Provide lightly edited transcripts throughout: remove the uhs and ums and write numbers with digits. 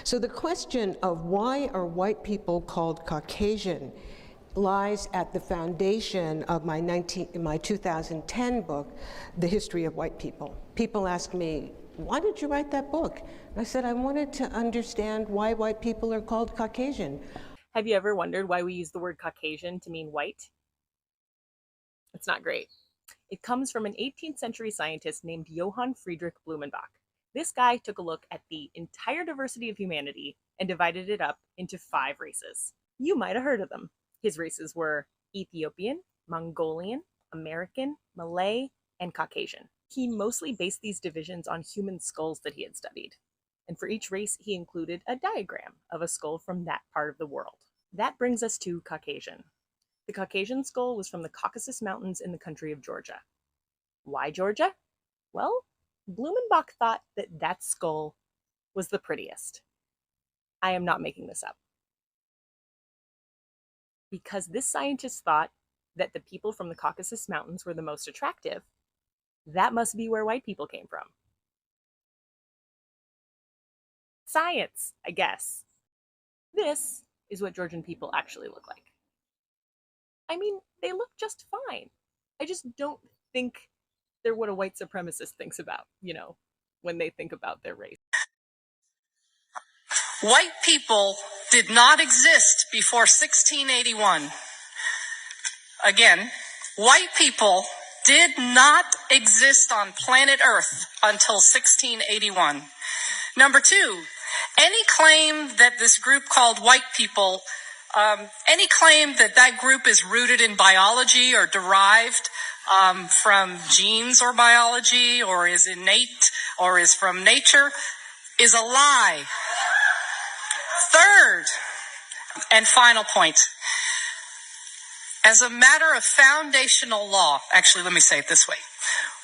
So the question of why are white people called Caucasian lies at the foundation of my 2010 book, The History of White People. People ask me, why did you write that book? And I said, I wanted to understand why white people are called Caucasian. Have you ever wondered why we use the word Caucasian to mean white? It's not great. It comes from an 18th century scientist named Johann Friedrich Blumenbach. This guy took a look at the entire diversity of humanity and divided it up into 5 races. You might have heard of them. His races were Ethiopian, Mongolian, American, Malay, and Caucasian. He mostly based these divisions on human skulls that he had studied. And for each race, he included a diagram of a skull from that part of the world. That brings us to Caucasian. The Caucasian skull was from the Caucasus Mountains in the country of Georgia. Why Georgia? Well, Blumenbach thought that that skull was the prettiest. I am not making this up. Because this scientist thought that the people from the Caucasus Mountains were the most attractive, that must be where white people came from. Science, I guess. This is what Georgian people actually look like. I mean, they look just fine. I just don't think they're what a white supremacist thinks about, when they think about their race. White people did not exist before 1681. Again, white people did not exist on planet Earth until 1681. Number 2, any claim that this group called white people, any claim that that group is rooted in biology or derived from genes or biology or is innate or is from nature is a lie. Third and final point. As a matter of foundational law, actually, let me say it this way.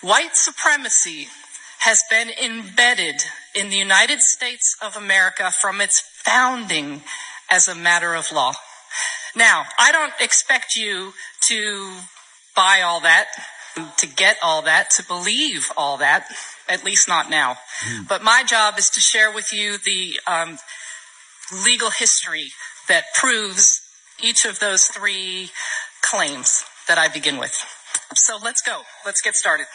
White supremacy has been embedded in the United States of America from its founding as a matter of law. Now, I don't expect you to buy all that, to get all that, to believe all that, at least not now. But my job is to share with you the legal history that proves each of those 3 claims that I begin with. So let's go. Let's get started.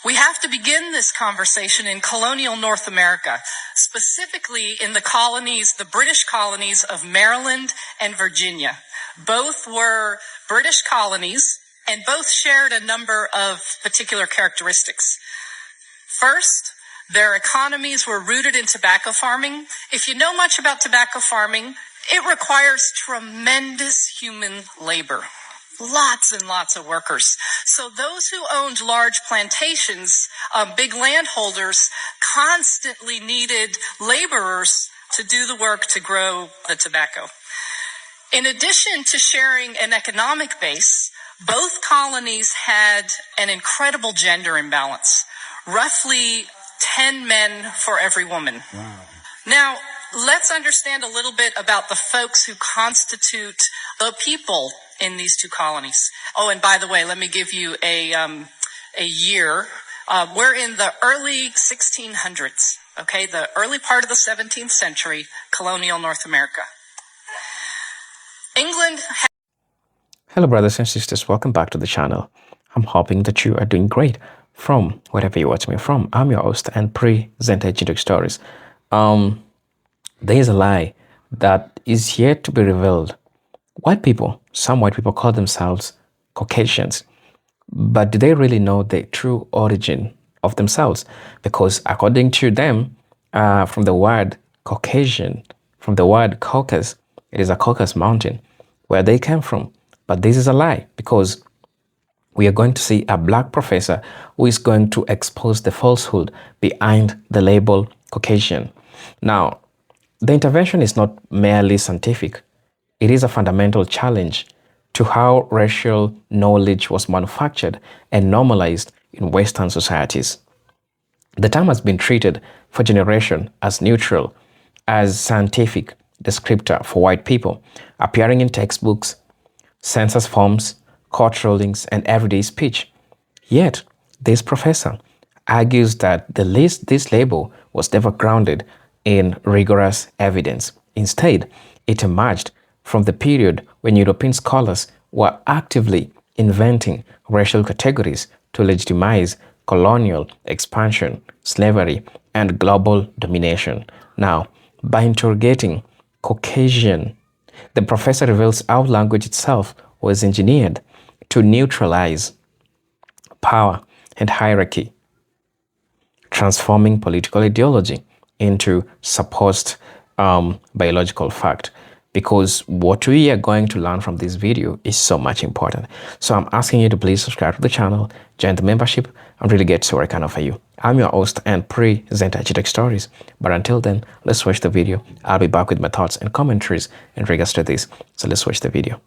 We have to begin this conversation in colonial North America, specifically in the colonies, the British colonies of Maryland and Virginia. Both were British colonies and both shared a number of particular characteristics. First, their economies were rooted in tobacco farming. If you know much about tobacco farming, it requires tremendous human labor. Lots and lots of workers. So those who owned large plantations, big landholders, constantly needed laborers to do the work to grow the tobacco. In addition to sharing an economic base, both colonies had an incredible gender imbalance. Roughly 10 men for every woman. Wow. Now, let's understand a little bit about the folks who constitute the people in these 2 colonies. Oh, and by the way, let me give you a year. We're in the early 1600s, okay? The early part of the 17th century, colonial North America. England. Hello, brothers and sisters. Welcome back to the channel. I'm hoping that you are doing great from wherever you're watching me from. I'm your host and presenter, Chintok Stories. There is a lie that is yet to be revealed. Some white people call themselves Caucasians, but do they really know the true origin of themselves? Because according to them, from the word Caucasian, from the word Caucasus, it is a Caucasus mountain where they came from. But this is a lie, because we are going to see a black professor who is going to expose the falsehood behind the label Caucasian. Now, the intervention is not merely scientific. It is a fundamental challenge to how racial knowledge was manufactured and normalized in Western societies. The term has been treated for generations as neutral, as scientific descriptor for white people, appearing in textbooks, census forms, court rulings, and everyday speech. Yet, this professor argues that this label was never grounded in rigorous evidence. Instead, it emerged from the period when European scholars were actively inventing racial categories to legitimize colonial expansion, slavery, and global domination. Now, by interrogating Caucasian, the professor reveals how language itself was engineered to neutralize power and hierarchy, transforming political ideology into supposed biological fact. Because what we are going to learn from this video is so much important. So I'm asking you to please subscribe to the channel, join the membership, and really get to work on for you. I'm your host and presenter Edutech Stories. But until then, let's watch the video. I'll be back with my thoughts and commentaries in regards to this. So let's watch the video.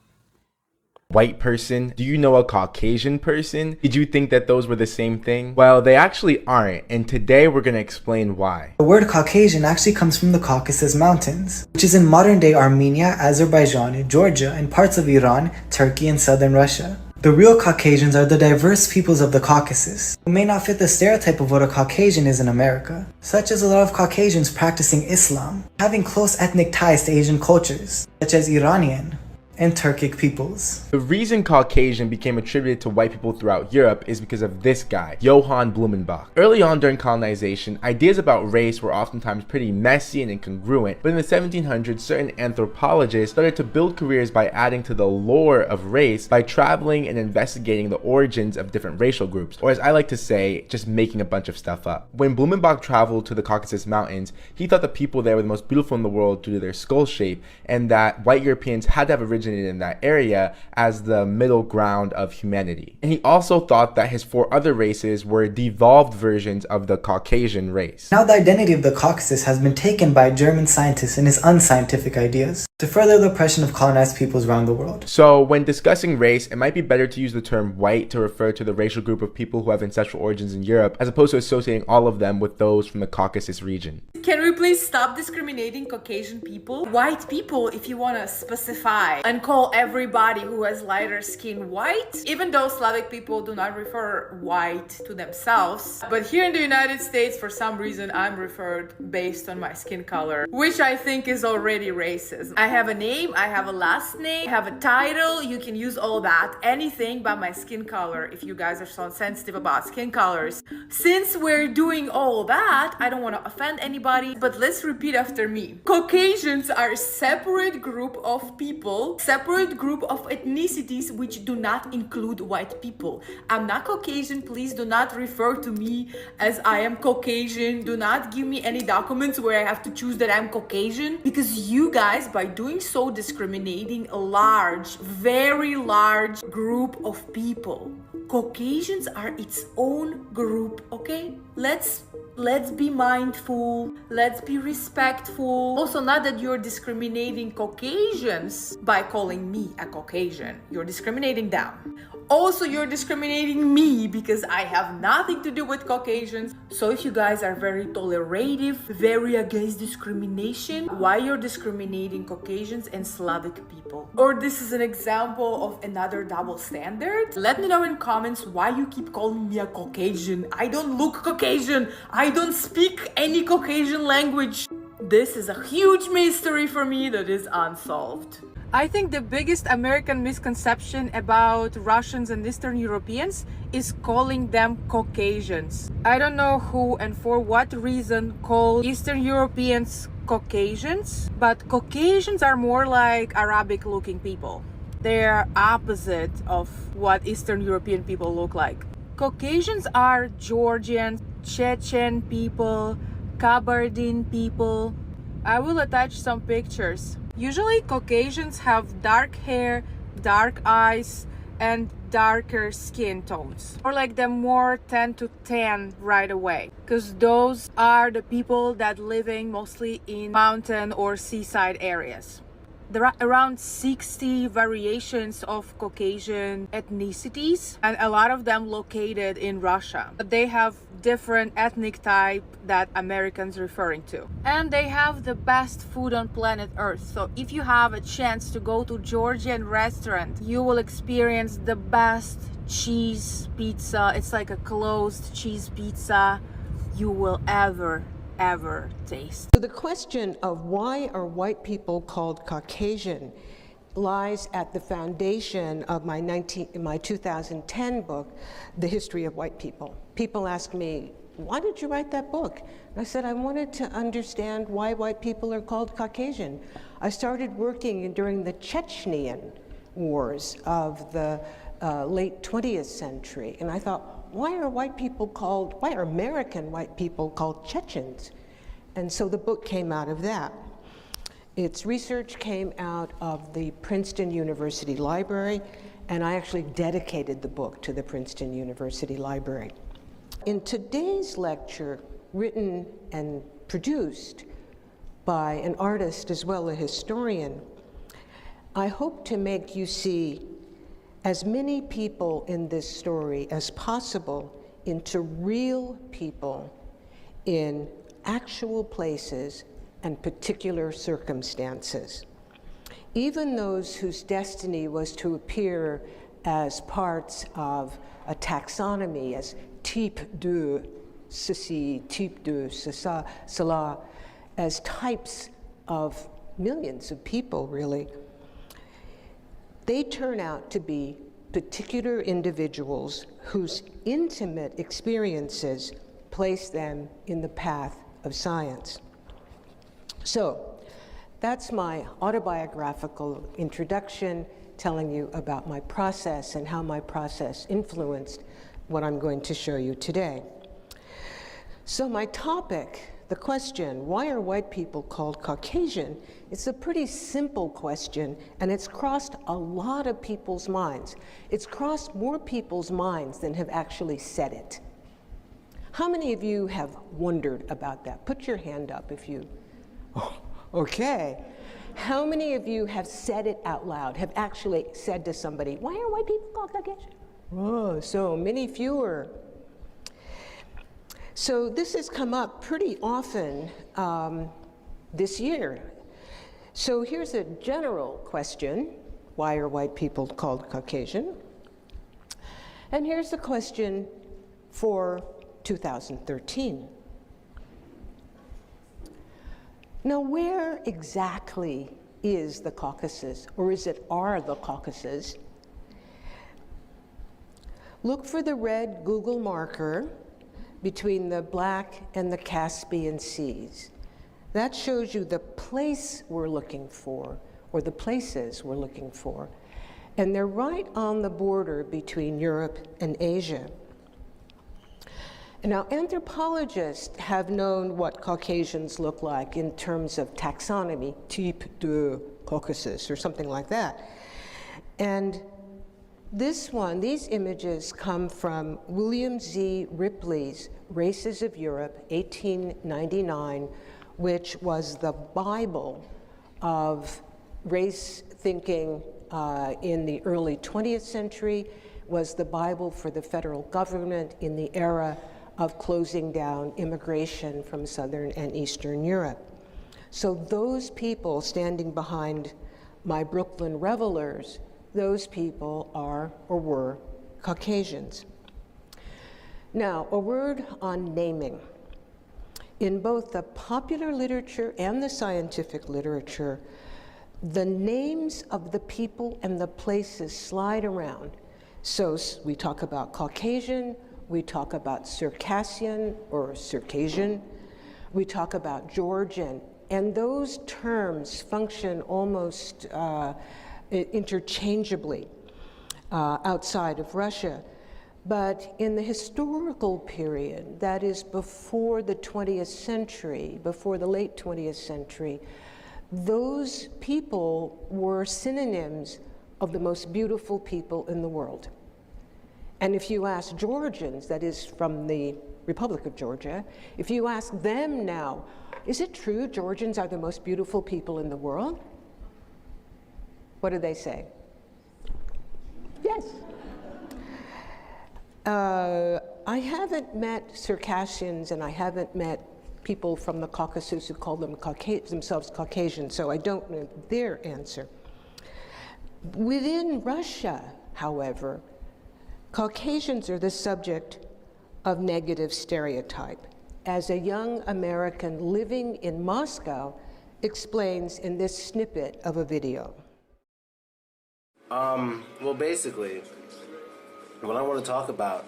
White person? Do you know a Caucasian person? Did you think that those were the same thing? Well, they actually aren't, and today we're going to explain why. The word Caucasian actually comes from the Caucasus Mountains, which is in modern-day Armenia, Azerbaijan, Georgia, and parts of Iran, Turkey, and southern Russia. The real Caucasians are the diverse peoples of the Caucasus, who may not fit the stereotype of what a Caucasian is in America, such as a lot of Caucasians practicing Islam, having close ethnic ties to Asian cultures, such as Iranian and Turkic peoples. The reason Caucasian became attributed to white people throughout Europe is because of this guy, Johann Blumenbach. Early on during colonization, ideas about race were oftentimes pretty messy and incongruent, but in the 1700s, certain anthropologists started to build careers by adding to the lore of race by traveling and investigating the origins of different racial groups, or as I like to say, just making a bunch of stuff up. When Blumenbach traveled to the Caucasus Mountains, he thought the people there were the most beautiful in the world due to their skull shape, and that white Europeans had to have originated in that area as the middle ground of humanity. And he also thought that his 4 other races were devolved versions of the Caucasian race. Now the identity of the Caucasus has been taken by German scientists and his unscientific ideas to further the oppression of colonized peoples around the world. So when discussing race, it might be better to use the term white to refer to the racial group of people who have ancestral origins in Europe, as opposed to associating all of them with those from the Caucasus region. Can we please stop discriminating Caucasian people? White people, if you want to specify and call everybody who has lighter skin white, even though Slavic people do not refer white to themselves. But here in the United States, for some reason, I'm referred based on my skin color, which I think is already racist. I have a name, I have a last name, I have a title, you can use all that, anything but my skin color if you guys are so sensitive about skin colors. Since we're doing all that, I don't want to offend anybody, but let's repeat after me. Caucasians are a separate group of people, separate group of ethnicities which do not include white people. I'm not Caucasian, please do not refer to me as I am Caucasian. Do not give me any documents where I have to choose that I'm Caucasian, because you guys, by doing so, discriminating a large, very large group of people. Caucasians are its own group, okay? Let's be mindful, let's be respectful. Also, not that you're discriminating Caucasians by calling me a Caucasian. You're discriminating them. Also, you're discriminating me because I have nothing to do with Caucasians. So if you guys are very tolerative, very against discrimination, why you're discriminating Caucasians and Slavic people? Or this is an example of another double standard? Let me know in comments why you keep calling me a Caucasian. I don't look Caucasian. I don't speak any Caucasian language. This is a huge mystery for me that is unsolved. I think the biggest American misconception about Russians and Eastern Europeans is calling them Caucasians. I don't know who and for what reason call Eastern Europeans Caucasians, but Caucasians are more like Arabic looking people. They're opposite of what Eastern European people look like. Caucasians are Georgian, Chechen people, Kabardine people. I will attach some pictures. Usually Caucasians have dark hair, dark eyes, and darker skin tones, or like the more 10 to 10 right away, because those are the people that living mostly in mountain or seaside areas. There are around 60 variations of Caucasian ethnicities, and a lot of them located in Russia. But they have different ethnic type that Americans referring to. And they have the best food on planet Earth. So if you have a chance to go to Georgian restaurant, you will experience the best cheese pizza. It's like a closed cheese pizza you will ever taste. So the question of why are white people called Caucasian lies at the foundation of my 2010 book, The History of White People. People ask me, why did you write that book? And I said, I wanted to understand why white people are called Caucasian. I started working during the Chechenian wars of the late 20th century, and I thought, why are American white people called Chechens? And so the book came out of that. Its research came out of the Princeton University Library, and I actually dedicated the book to the Princeton University Library. In today's lecture, written and produced by an artist as well as a historian, I hope to make you see as many people in this story as possible into real people in actual places and particular circumstances. Even those whose destiny was to appear as parts of a taxonomy, as type de ceci, type de cela, as types of millions of people, really, they turn out to be particular individuals whose intimate experiences place them in the path of science. So that's my autobiographical introduction, telling you about my process and how my process influenced what I'm going to show you today. So my topic, the question, why are white people called Caucasian? It's a pretty simple question, and it's crossed a lot of people's minds. It's crossed more people's minds than have actually said it. How many of you have wondered about that? Put your hand up if you, okay. How many of you have said it out loud, have actually said to somebody, why are white people called Caucasian? Oh, so many fewer. So this has come up pretty often this year. So here's a general question, why are white people called Caucasian? And here's the question for 2013. Now, where exactly is the Caucasus, or are the Caucasus? Look for the red Google marker between the Black and the Caspian Seas. That shows you the place we're looking for, or the places we're looking for. And they're right on the border between Europe and Asia. Now, anthropologists have known what Caucasians look like in terms of taxonomy, type de Caucasus, or something like that. And these images come from William Z. Ripley's Races of Europe, 1899, which was the Bible of race thinking in the early 20th century, was the Bible for the federal government in the era of closing down immigration from Southern and Eastern Europe. So those people standing behind my Brooklyn revelers, those people are or were Caucasians. Now, a word on naming. In both the popular literature and the scientific literature, the names of the people and the places slide around. So we talk about Caucasian, we talk about Circassian or Circassian, we talk about Georgian, and those terms function almost interchangeably outside of Russia. But in the historical period, that is before the 20th century, before the late 20th century, those people were synonyms of the most beautiful people in the world. And if you ask Georgians, that is from the Republic of Georgia, if you ask them now, is it true Georgians are the most beautiful people in the world? What do they say? Yes. I haven't met Circassians, and I haven't met people from the Caucasus who call themselves Caucasian, so I don't know their answer. Within Russia, however, Caucasians are the subject of negative stereotype, as a young American living in Moscow explains in this snippet of a video. Well, basically, what I want to talk about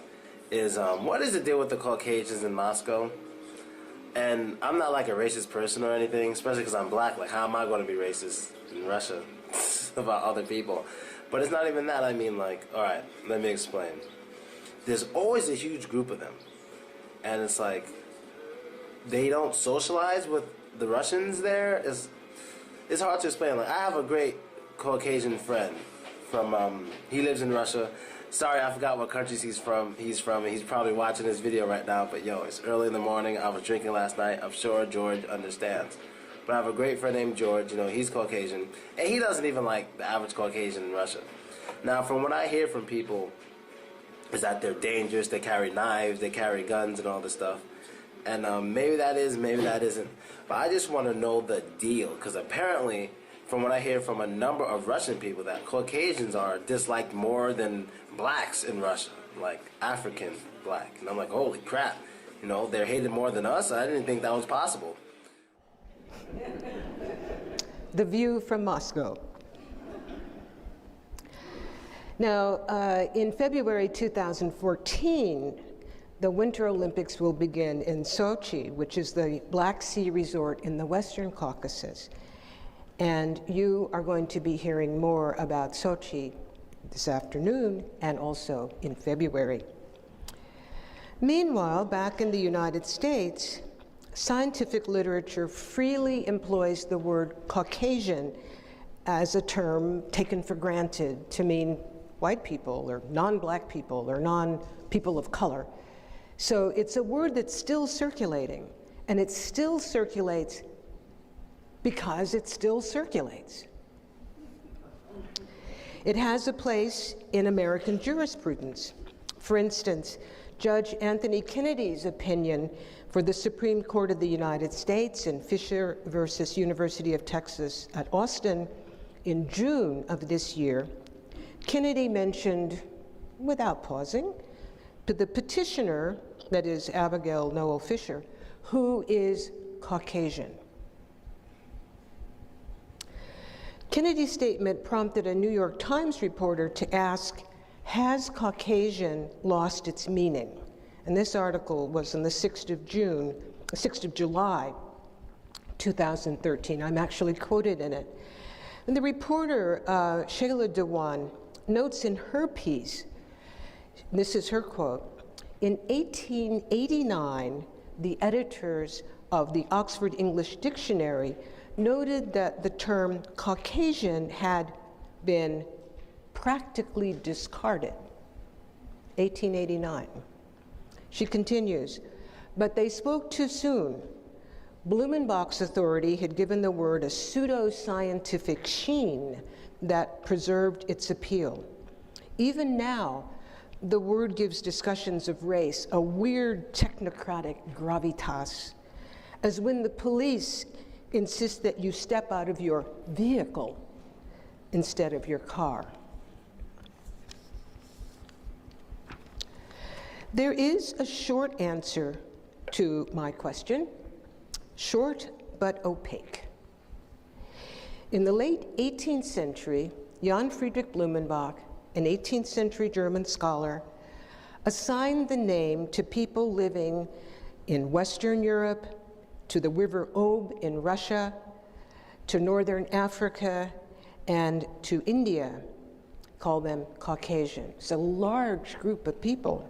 is what is the deal with the Caucasians in Moscow? And I'm not like a racist person or anything, especially because I'm black. Like, how am I going to be racist in Russia about other people? But it's not even that. I mean, like, all right, let me explain. There's always a huge group of them. And it's like, they don't socialize with the Russians there. It's hard to explain. Like, I have a great Caucasian friend from, he lives in Russia. Sorry, I forgot what countries he's from, and he's probably watching this video right now, but yo, it's early in the morning, I was drinking last night, I'm sure George understands. But I have a great friend named George, you know, he's Caucasian, and he doesn't even like the average Caucasian in Russia. Now, from what I hear from people, is that they're dangerous, they carry knives, they carry guns and all this stuff. And maybe that is, maybe that isn't. But I just want to know the deal, because apparently, from what I hear from a number of Russian people, that Caucasians are disliked more than blacks in Russia, like African black. And I'm like, holy crap, you know, they're hated more than us? I didn't think that was possible. The view from Moscow. Now, in February 2014, the Winter Olympics will begin in Sochi, which is the Black Sea resort in the Western Caucasus. And you are going to be hearing more about Sochi this afternoon and also in February. Meanwhile, back in the United States, scientific literature freely employs the word Caucasian as a term taken for granted to mean white people or non-black people or non-people of color. So it's a word that's still circulating, and it still circulates because it still circulates. It has a place in American jurisprudence. For instance, Judge Anthony Kennedy's opinion for the Supreme Court of the United States in Fisher versus University of Texas at Austin in June of this year, Kennedy mentioned, without pausing, to the petitioner, that is Abigail Noel Fisher, who is Caucasian. Kennedy's statement prompted a New York Times reporter to ask, has Caucasian lost its meaning? And this article was on the 6th of July, 2013. I'm actually quoted in it. And the reporter, Shayla Dewan, notes in her piece, this is her quote, in 1889, the editors of the Oxford English Dictionary noted that the term Caucasian had been practically discarded. 1889. She continues, but they spoke too soon. Blumenbach's authority had given the word a pseudo-scientific sheen that preserved its appeal. Even now, the word gives discussions of race a weird technocratic gravitas, as when the police insist that you step out of your vehicle instead of your car. There is a short answer to my question, short but opaque. In the late 18th century, Jan Friedrich Blumenbach, an 18th century German scholar, assigned the name to people living in Western Europe, to the River Ob in Russia, to Northern Africa, and to India, call them Caucasian. It's a large group of people.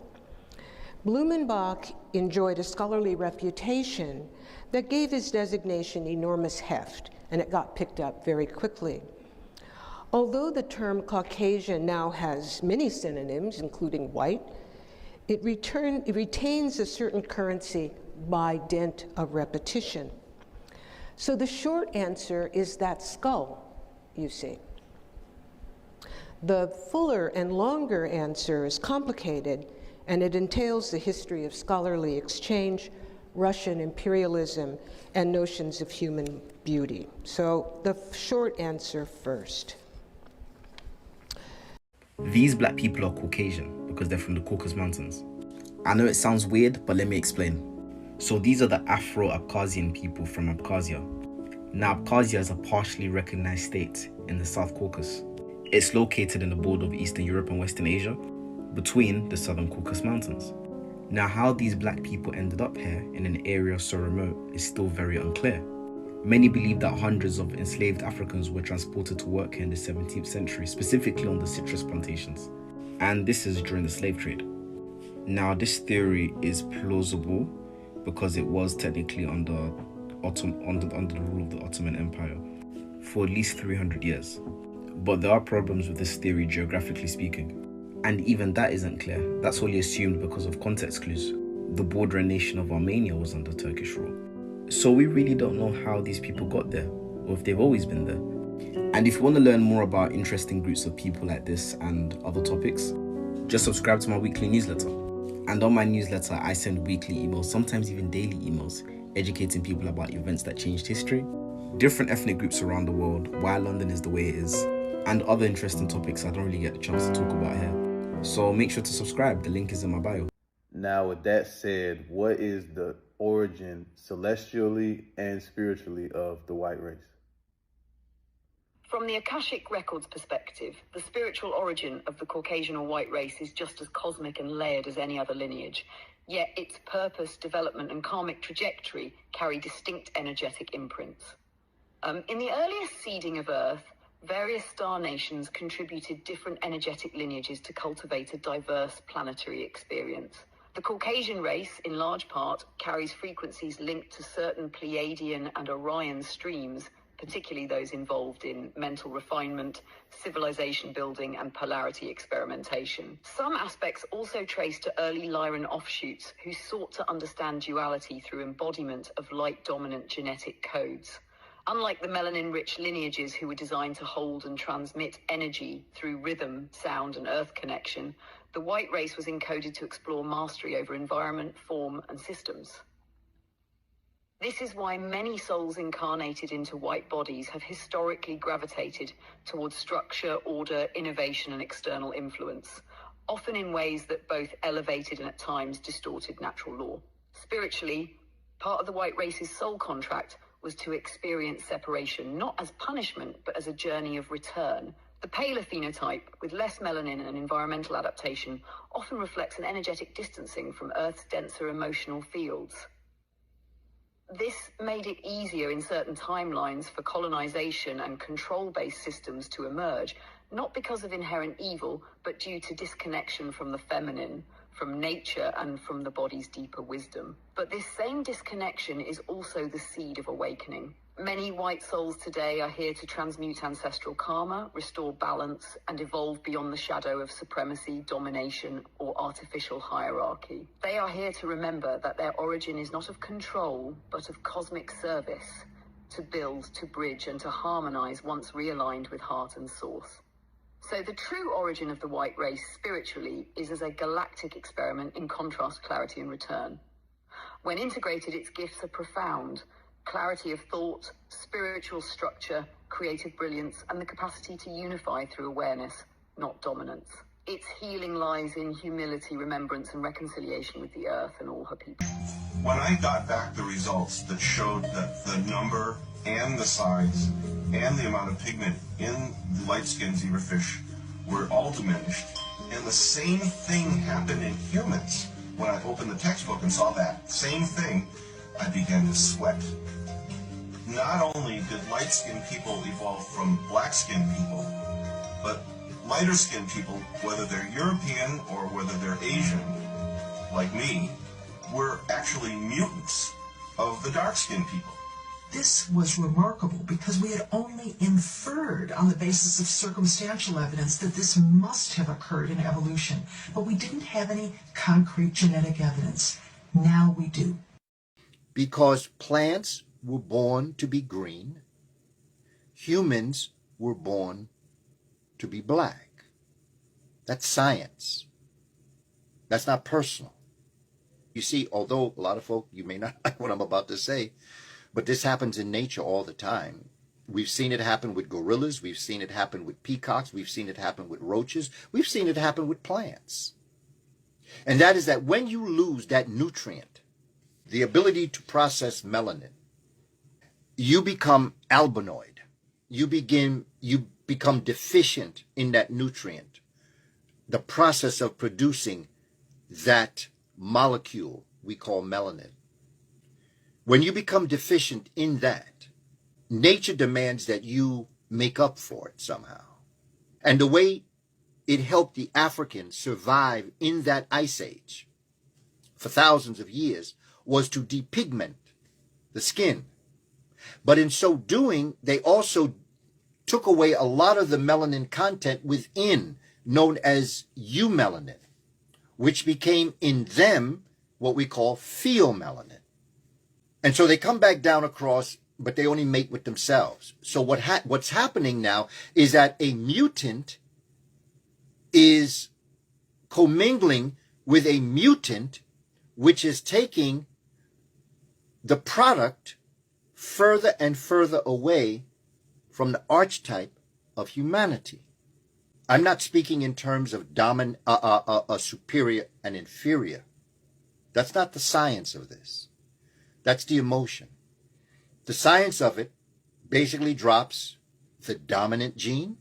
Blumenbach enjoyed a scholarly reputation that gave his designation enormous heft, and it got picked up very quickly. Although the term Caucasian now has many synonyms, including white, it retains a certain currency by dint of repetition. So the short answer is that skull, you see. The fuller and longer answer is complicated, and it entails the history of scholarly exchange, Russian imperialism, and notions of human beauty. So the short answer first. These black people are Caucasian because they're from the Caucasus Mountains. I know it sounds weird, but let me explain. So these are the Afro-Abkhazian people from Abkhazia. Now, Abkhazia is a partially recognized state in the South Caucasus. It's located in the border of Eastern Europe and Western Asia, between the Southern Caucasus Mountains. Now, how these black people ended up here in an area so remote is still very unclear. Many believe that hundreds of enslaved Africans were transported to work here in the 17th century, specifically on the citrus plantations. And this is during the slave trade. Now, this theory is plausible because it was technically under the rule of the Ottoman Empire for at least 300 years. But there are problems with this theory geographically speaking. And even that isn't clear. That's only assumed because of context clues. The bordering nation of Armenia was under Turkish rule. So we really don't know how these people got there, or if they've always been there. And if you want to learn more about interesting groups of people like this and other topics, just subscribe to my weekly newsletter. And on my newsletter, I send weekly emails, sometimes even daily emails, educating people about events that changed history, different ethnic groups around the world, why London is the way it is, and other interesting topics I don't really get the chance to talk about here. So make sure to subscribe. The link is in my bio. Now, with that said, what is the origin celestially and spiritually of the white race? From the Akashic Records perspective, the spiritual origin of the Caucasian or white race is just as cosmic and layered as any other lineage, yet its purpose, development, and karmic trajectory carry distinct energetic imprints. In the earliest seeding of Earth, various star nations contributed different energetic lineages to cultivate a diverse planetary experience. The Caucasian race, in large part, carries frequencies linked to certain Pleiadian and Orion streams, particularly those involved in mental refinement, civilization building, and polarity experimentation. Some aspects also trace to early Lyran offshoots who sought to understand duality through embodiment of light-dominant genetic codes. Unlike the melanin-rich lineages who were designed to hold and transmit energy through rhythm, sound, and earth connection, the white race was encoded to explore mastery over environment, form, and systems. This is why many souls incarnated into white bodies have historically gravitated towards structure, order, innovation, and external influence, often in ways that both elevated and at times distorted natural law. Spiritually, part of the white race's soul contract was to experience separation, not as punishment, but as a journey of return. The paler phenotype, with less melanin and environmental adaptation, often reflects an energetic distancing from Earth's denser emotional fields. This made it easier in certain timelines for colonization and control-based systems to emerge, not because of inherent evil, but due to disconnection from the feminine, from nature, and from the body's deeper wisdom. But this same disconnection is also the seed of awakening. Many white souls today are here to transmute ancestral karma, restore balance, and evolve beyond the shadow of supremacy, domination, or artificial hierarchy. They are here to remember that their origin is not of control, but of cosmic service, to build, to bridge, and to harmonize once realigned with heart and source. So the true origin of the white race spiritually is as a galactic experiment, in contrast, clarity and return. When integrated, its gifts are profound: clarity of thought, spiritual structure, creative brilliance, and the capacity to unify through awareness, not dominance. Its healing lies in humility, remembrance, and reconciliation with the earth and all her people. When I got back the results that showed that the number and the size and the amount of pigment in the light-skinned zebrafish were all diminished, and the same thing happened in humans. When I opened the textbook and saw that same thing, I began to sweat. Not only did light-skinned people evolve from black-skinned people, but lighter-skinned people, whether they're European or whether they're Asian, like me, were actually mutants of the dark-skinned people. This was remarkable because we had only inferred on the basis of circumstantial evidence that this must have occurred in evolution, but we didn't have any concrete genetic evidence. Now we do. Because plants were born to be green, humans were born to be black. That's science. That's not personal. You see, although a lot of folk, you may not like what I'm about to say, but this happens in nature all the time. We've seen it happen with gorillas. We've seen it happen with peacocks. We've seen it happen with roaches. We've seen it happen with plants. And that is that when you lose that nutrient, the ability to process melanin, you become albinoid. You become deficient in that nutrient, the process of producing that molecule we call melanin. When you become deficient in that, nature demands that you make up for it somehow. And the way it helped the Africans survive in that ice age for thousands of years was to depigment the skin. But in so doing, they also took away a lot of the melanin content within, known as eumelanin, which became in them what we call pheomelanin. And so they come back down across, but they only mate with themselves. So what's happening now is that a mutant is commingling with a mutant, which is taking the product further and further away from the archetype of humanity. I'm not speaking in terms of a superior and inferior. That's not the science of this. That's the emotion. The science of it basically drops the dominant gene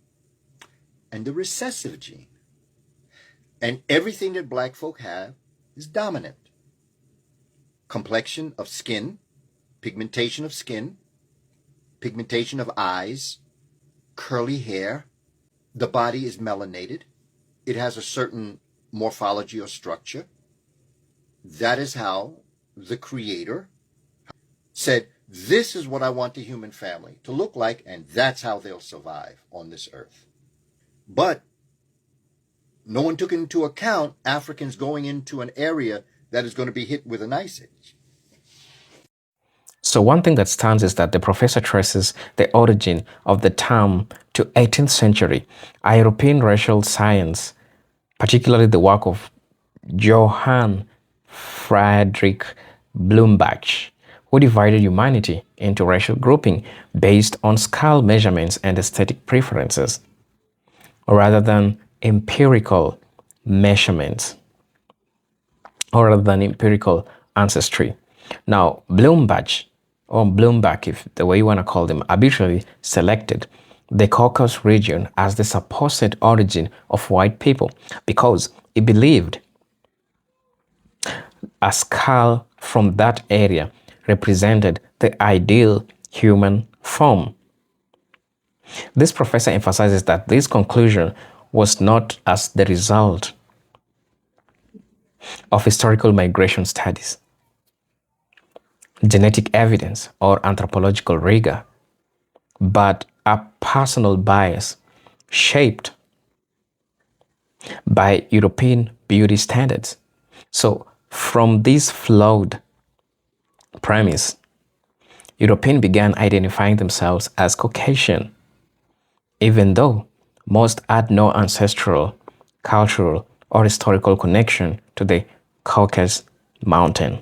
and the recessive gene. And everything that black folk have is dominant. Complexion of skin, pigmentation of skin, pigmentation of eyes, curly hair. The body is melanated. It has a certain morphology or structure. That is how the Creator said, this is what I want the human family to look like, and that's how they'll survive on this earth. But no one took into account Africans going into an area that is going to be hit with an ice age. So one thing that stands is that the professor traces the origin of the term to 18th century European racial science, particularly the work of Johann Friedrich Blumenbach, who divided humanity into racial grouping based on scale measurements and aesthetic preferences, rather than empirical measurements, or rather than empirical ancestry. Now, Blumenbach, or Blumenbach, if the way you want to call them, arbitrarily selected the Caucasus region as the supposed origin of white people because he believed a skull from that area represented the ideal human form. This professor emphasizes that this conclusion was not as the result of historical migration studies, genetic evidence, or anthropological rigor, but a personal bias shaped by European beauty standards. So, from this flawed premise, Europeans began identifying themselves as Caucasian, even though most had no ancestral, cultural, or historical connection to the Caucasus mountain.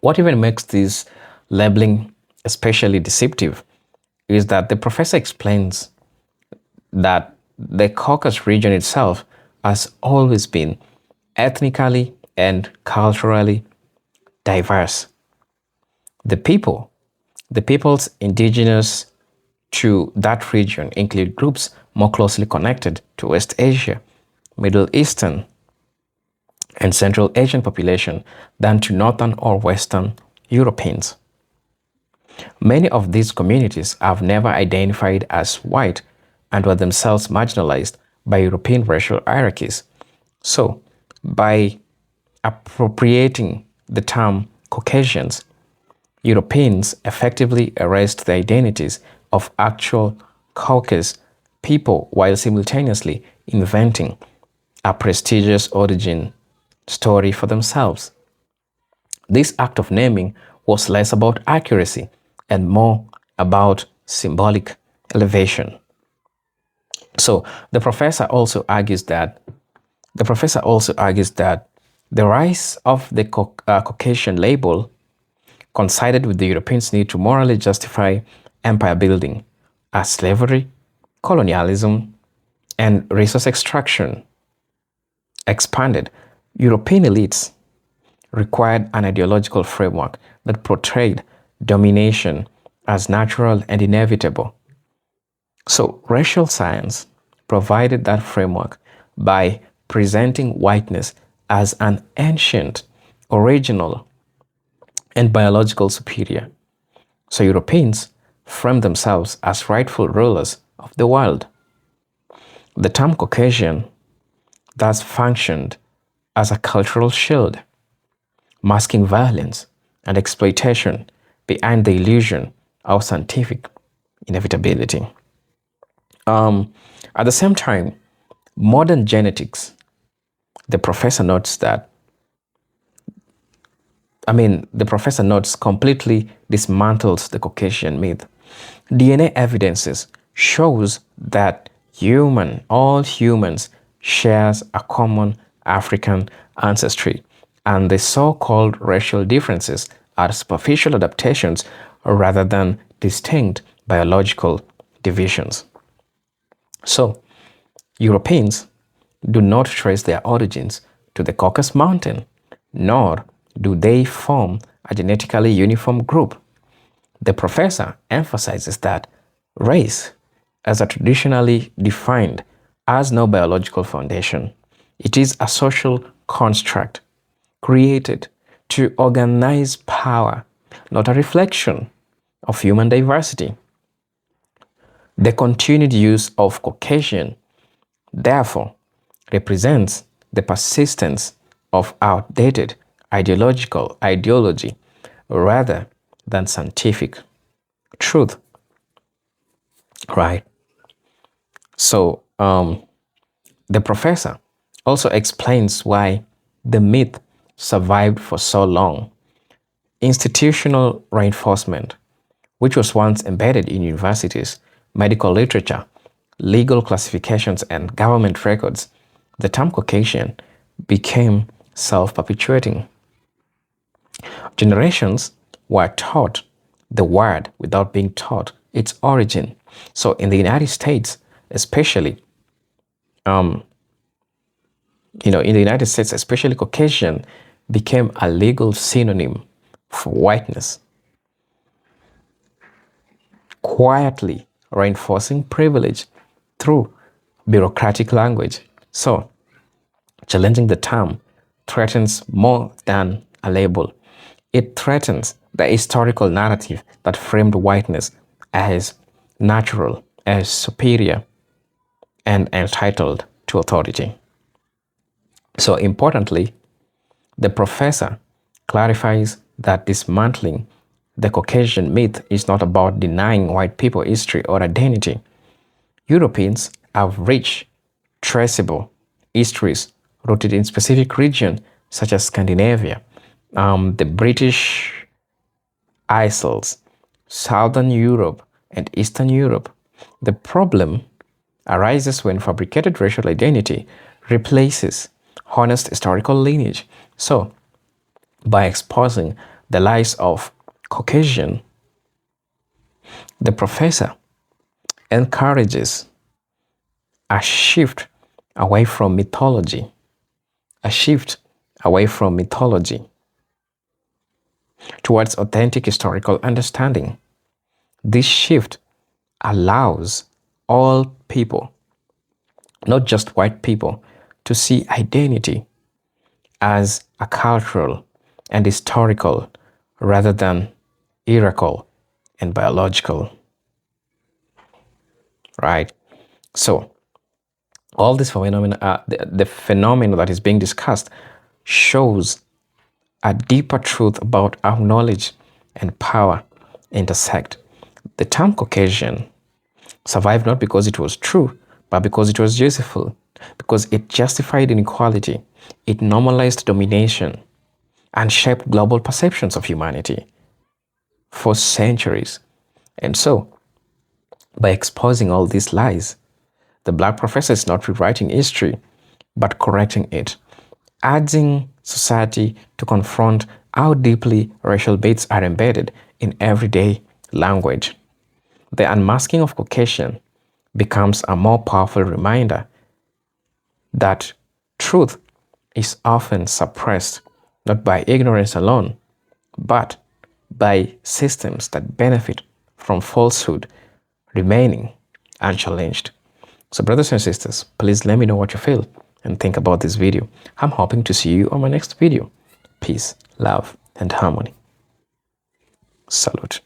What even makes this labeling especially deceptive is that the professor explains that the Caucasus region itself has always been ethnically and culturally diverse. The peoples indigenous to that region include groups more closely connected to West Asia, Middle Eastern, and Central Asian population than to Northern or Western Europeans. Many of these communities have never identified as white and were themselves marginalized by European racial hierarchies. So, by appropriating the term Caucasians, Europeans effectively erased the identities of actual Caucasus people while simultaneously inventing a prestigious origin story for themselves. This act of naming was less about accuracy and more about symbolic elevation. So the professor also argues that the rise of the Caucasian label coincided with the Europeans' need to morally justify empire building as slavery, colonialism, and resource extraction expanded, European elites required an ideological framework that portrayed domination as natural and inevitable. So, racial science provided that framework by presenting whiteness as an ancient, original, and biological superior. So, Europeans framed themselves as rightful rulers of the world. The term Caucasian thus functioned as a cultural shield, masking violence and exploitation behind the illusion of scientific inevitability. At the same time, modern genetics, the professor notes completely dismantles the Caucasian myth. DNA evidences shows that all humans shares a common African ancestry, and the so-called racial differences are superficial adaptations rather than distinct biological divisions. So, Europeans do not trace their origins to the Caucasus Mountain, nor do they form a genetically uniform group. The professor emphasizes that race, as a traditionally defined, has no biological foundation. It is a social construct created to organize power, not a reflection of human diversity. The continued use of Caucasian, therefore, represents the persistence of outdated ideology rather than scientific truth. Right? So, the professor also explains why the myth survived for so long. Institutional reinforcement, which was once embedded in universities, medical literature, legal classifications, and government records, the term Caucasian became self-perpetuating. Generations were taught the word without being taught its origin. So in the United States, especially, Caucasian became a legal synonym for whiteness, quietly reinforcing privilege through bureaucratic language. So, challenging the term threatens more than a label. It threatens the historical narrative that framed whiteness as natural, as superior, and entitled to authority. So, importantly, the professor clarifies that dismantling the Caucasian myth is not about denying white people history or identity. Europeans have rich, traceable histories rooted in specific regions such as Scandinavia, the British Isles, Southern Europe, and Eastern Europe. The problem arises when fabricated racial identity replaces honest historical lineage. So, by exposing the lies of Caucasian, the professor encourages a shift away from mythology, towards authentic historical understanding. This shift allows all people, not just white people, to see identity as a cultural and historical rather than hierarchical and biological. Right? So, all this phenomena, the phenomenon that is being discussed shows a deeper truth about how knowledge and power intersect. The term Caucasian survived not because it was true, but because it was useful, because it justified inequality, it normalized domination, and shaped global perceptions of humanity for centuries. And so, by exposing all these lies, the Black professor is not rewriting history, but correcting it, urging society to confront how deeply racial myths are embedded in everyday language. The unmasking of Caucasian becomes a more powerful reminder that truth is often suppressed not by ignorance alone, but by systems that benefit from falsehood remaining unchallenged. So brothers and sisters, please let me know what you feel and think about this video. I'm hoping to see you on my next video. Peace, love, and harmony. Salute.